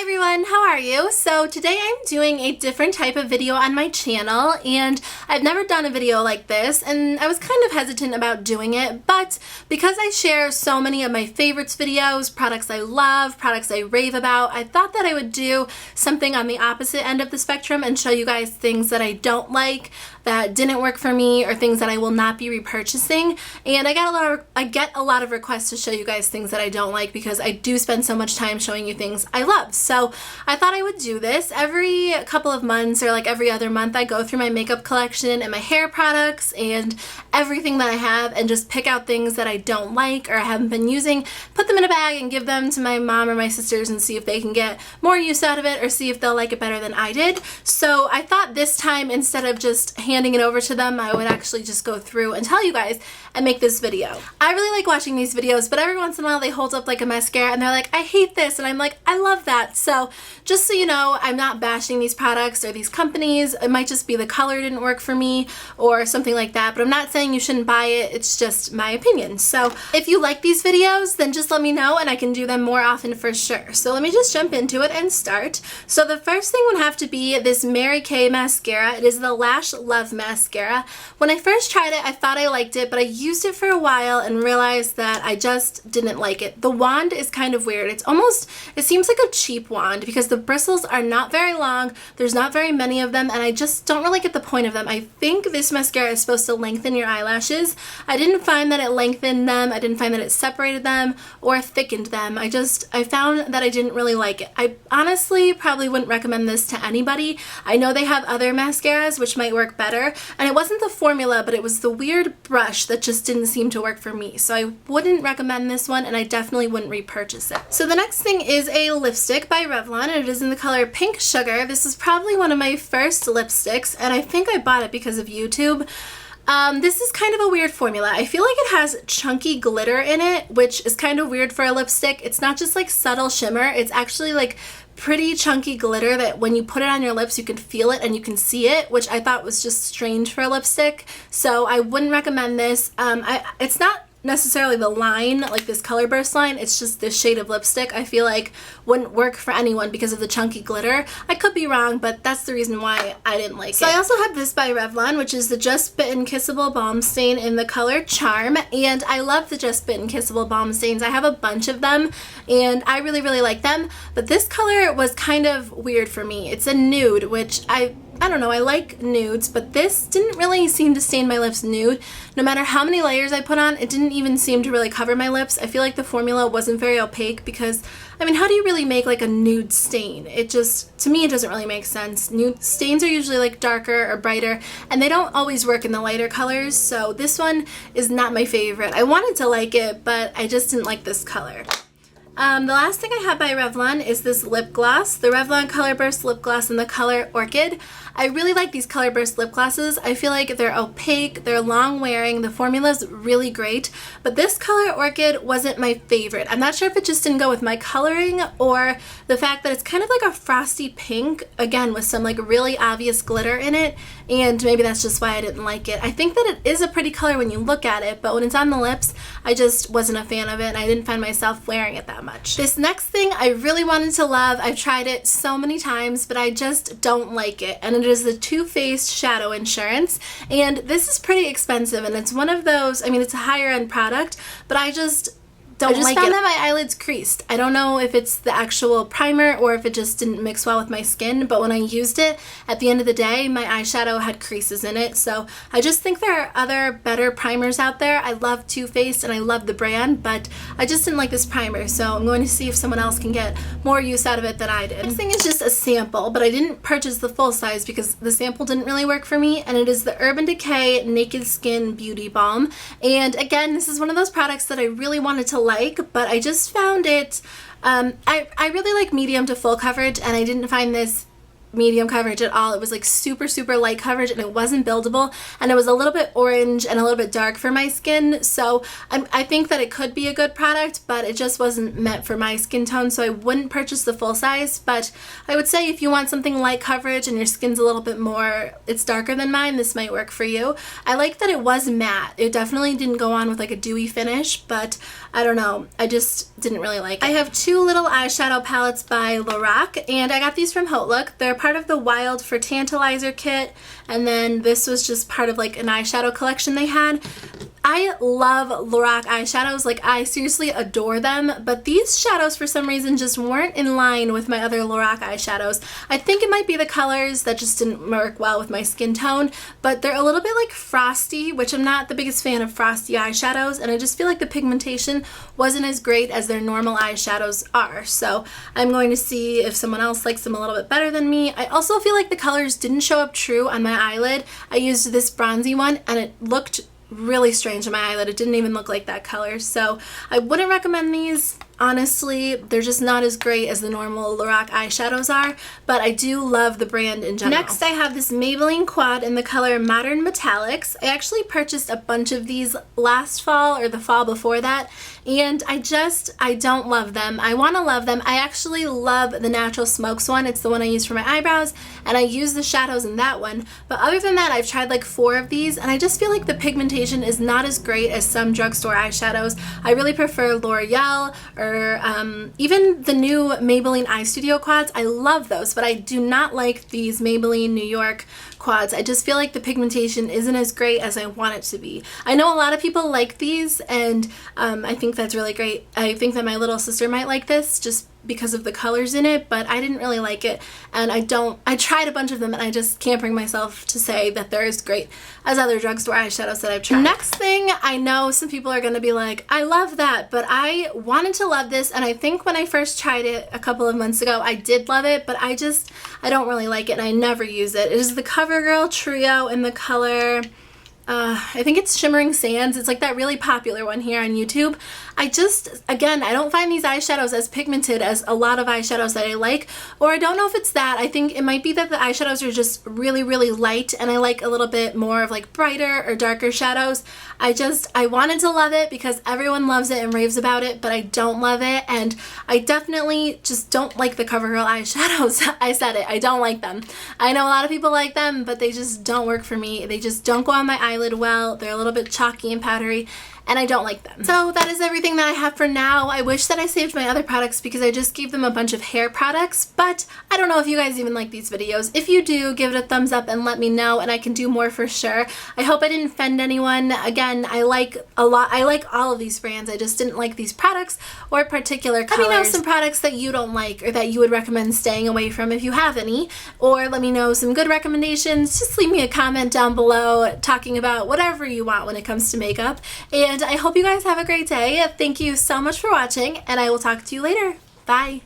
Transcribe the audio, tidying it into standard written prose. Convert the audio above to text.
everyone, how are you? So today I'm doing a different type of video on my channel, and I've never done a video like this, and I was kind of hesitant about doing it, but because I share so many of my favorites videos, products I love, products I rave about, I thought that I would do something on the opposite end of the spectrum and show you guys things that I don't like, that didn't work for me, or things that I will not be repurchasing. And I get a lot of requests to show you guys things that I don't like because I do spend so much time showing you things I love. So I thought I would do this. Every couple of months or like every other month I go through my makeup collection and my hair products and everything that I have and just pick out things that I don't like or I haven't been using, put them in a bag and give them to my mom or my sisters and see if they can get more use out of it or see if they'll like it better than I did. So I thought this time, instead of just handing it over to them, I would actually just go through and tell you guys and make this video. I really like watching these videos, but every once in a while they hold up like a mascara and they're like, I hate this, and I'm like, I love that. So just so you know, I'm not bashing these products or these companies. It might just be the color didn't work for me or something like that, but I'm not saying you shouldn't buy it. It's just my opinion. So if you like these videos, then just let me know and I can do them more often for sure. So let me just jump into it and start. So the first thing would have to be this Mary Kay mascara. It is the Lash Love mascara. When I first tried it, I thought I liked it, but I used it for a while and realized that I just didn't like it. The wand is kind of weird. It seems like a cheap wand because the bristles are not very long, there's not very many of them, and I just don't really get the point of them. I think this mascara is supposed to lengthen your eyelashes. I didn't find that it lengthened them, I didn't find that it separated them or thickened them. I found that I didn't really like it. I honestly probably wouldn't recommend this to anybody. I know they have other mascaras which might work better, and it wasn't the formula, but it was the weird brush that just didn't seem to work for me. So I wouldn't recommend this one, and I definitely wouldn't repurchase it. So the next thing is a lipstick by Revlon, and it is in the color Pink Sugar. This is probably one of my first lipsticks, and I think I bought it because of YouTube. This is kind of a weird formula. I feel like it has chunky glitter in it, which is kind of weird for a lipstick. It's not just like subtle shimmer, it's actually like pretty chunky glitter that when you put it on your lips you can feel it and you can see it, which I thought was just strange for a lipstick. So I wouldn't recommend this. It's not necessarily the line, like this Color Burst line, it's just this shade of lipstick I feel like wouldn't work for anyone because of the chunky glitter. I could be wrong, but that's the reason why I didn't like it. So I also have this by Revlon, which is the Just Bitten Kissable Balm Stain in the color Charm, and I love the Just Bitten Kissable Balm Stains. I have a bunch of them and I really like them, but this color was kind of weird for me. It's a nude, which I don't know, I like nudes, but this didn't really seem to stain my lips nude. No matter how many layers I put on, it didn't even seem to really cover my lips. I feel like the formula wasn't very opaque because, I mean, how do you really make like a nude stain? It just, to me, it doesn't really make sense. Nude stains are usually like darker or brighter, and they don't always work in the lighter colors, so this one is not my favorite. I wanted to like it, but I just didn't like this color. The last thing I have by Revlon is this lip gloss, the Revlon Color Burst lip gloss in the color Orchid. I really like these Color Burst lip glosses. I feel like they're opaque, they're long wearing, the formula's really great, but this color Orchid wasn't my favorite. I'm not sure if it just didn't go with my coloring or the fact that it's kind of like a frosty pink, again with some like really obvious glitter in it, and maybe that's just why I didn't like it. I think that it is a pretty color when you look at it, but when it's on the lips, I just wasn't a fan of it and I didn't find myself wearing it that much. This next thing I really wanted to love. I've tried it so many times, but I just don't like it, and it is the Too Faced Shadow Insurance, and this is pretty expensive, and it's one of those, I mean, it's a higher end product, but I just found that my eyelids creased. I don't know if it's the actual primer or if it just didn't mix well with my skin, but when I used it, at the end of the day, my eyeshadow had creases in it. So I just think there are other better primers out there. I love Too Faced and I love the brand, but I just didn't like this primer, so I'm going to see if someone else can get more use out of it than I did. This thing is just a sample, but I didn't purchase the full size because the sample didn't really work for me, and it is the Urban Decay Naked Skin Beauty Balm. And again, this is one of those products that I really wanted to like, but I just found it, I really like medium to full coverage, and I didn't find this medium coverage at all. It was like super light coverage, and it wasn't buildable, and it was a little bit orange and a little bit dark for my skin. So I think that it could be a good product, but it just wasn't meant for my skin tone, so I wouldn't purchase the full size. But I would say if you want something light coverage and your skin's a little bit more, it's darker than mine, this might work for you. I like that it was matte. It definitely didn't go on with like a dewy finish, but I don't know, I just didn't really like it. I have two little eyeshadow palettes by Lorac, and I got these from HauteLook. They're part of the Wild for Tantalizer kit, and then this was just part of like an eyeshadow collection they had. I love Lorac eyeshadows, like I seriously adore them, but these shadows for some reason just weren't in line with my other Lorac eyeshadows. I think it might be the colors that just didn't work well with my skin tone, but they're a little bit like frosty, which I'm not the biggest fan of frosty eyeshadows, and I just feel like the pigmentation wasn't as great as their normal eyeshadows are. So I'm going to see if someone else likes them a little bit better than me. I also feel like the colors didn't show up true on my eyelid. I used this bronzy one, and it looked really strange on my eyelid. It didn't even look like that color, so I wouldn't recommend these. Honestly, they're just not as great as the normal Lorac eyeshadows are, but I do love the brand in general. Next, I have this Maybelline Quad in the color Modern Metallics. I actually purchased a bunch of these last fall or the fall before that, and I don't love them. I want to love them. I actually love the Natural Smokes one. It's the one I use for my eyebrows, and I use the shadows in that one. But other than that, I've tried like 4 of these, and I just feel like the pigmentation is not as great as some drugstore eyeshadows. I really prefer L'Oreal or even the new Maybelline Eye Studio quads. I love those, but I do not like these Maybelline New York quads. I just feel like the pigmentation isn't as great as I want it to be. I know a lot of people like these, and I think that's really great. I think that my little sister might like this just because of the colors in it, but I didn't really like it, and I tried a bunch of them, and I just can't bring myself to say that they're as great as other drugstore eyeshadows that I've tried. Next thing, I know some people are gonna be like, I love that, but I wanted to love this, and I think when I first tried it a couple of months ago, I did love it, but I don't really like it, and I never use it. It is the CoverGirl Trio in the color, I think it's Shimmering Sands. It's like that really popular one here on YouTube. Again, I don't find these eyeshadows as pigmented as a lot of eyeshadows that I like, or I don't know if it's that. I think it might be that the eyeshadows are just really light, and I like a little bit more of like brighter or darker shadows. I wanted to love it because everyone loves it and raves about it, but I don't love it, and I definitely just don't like the CoverGirl eyeshadows. I said it, I don't like them. I know a lot of people like them, but they just don't work for me. They just don't go on my eyelid well. They're a little bit chalky and powdery, and I don't like them. So that is everything that I have for now. I wish that I saved my other products because I just gave them a bunch of hair products, but I don't know if you guys even like these videos. If you do, give it a thumbs up and let me know, and I can do more for sure. I hope I didn't offend anyone. Again, I like all of these brands. I just didn't like these products or particular colors. Let me know some products that you don't like or that you would recommend staying away from if you have any, or let me know some good recommendations. Just leave me a comment down below talking about whatever you want when it comes to makeup, and I hope you guys have a great day. Thank you so much for watching, and I will talk to you later. Bye!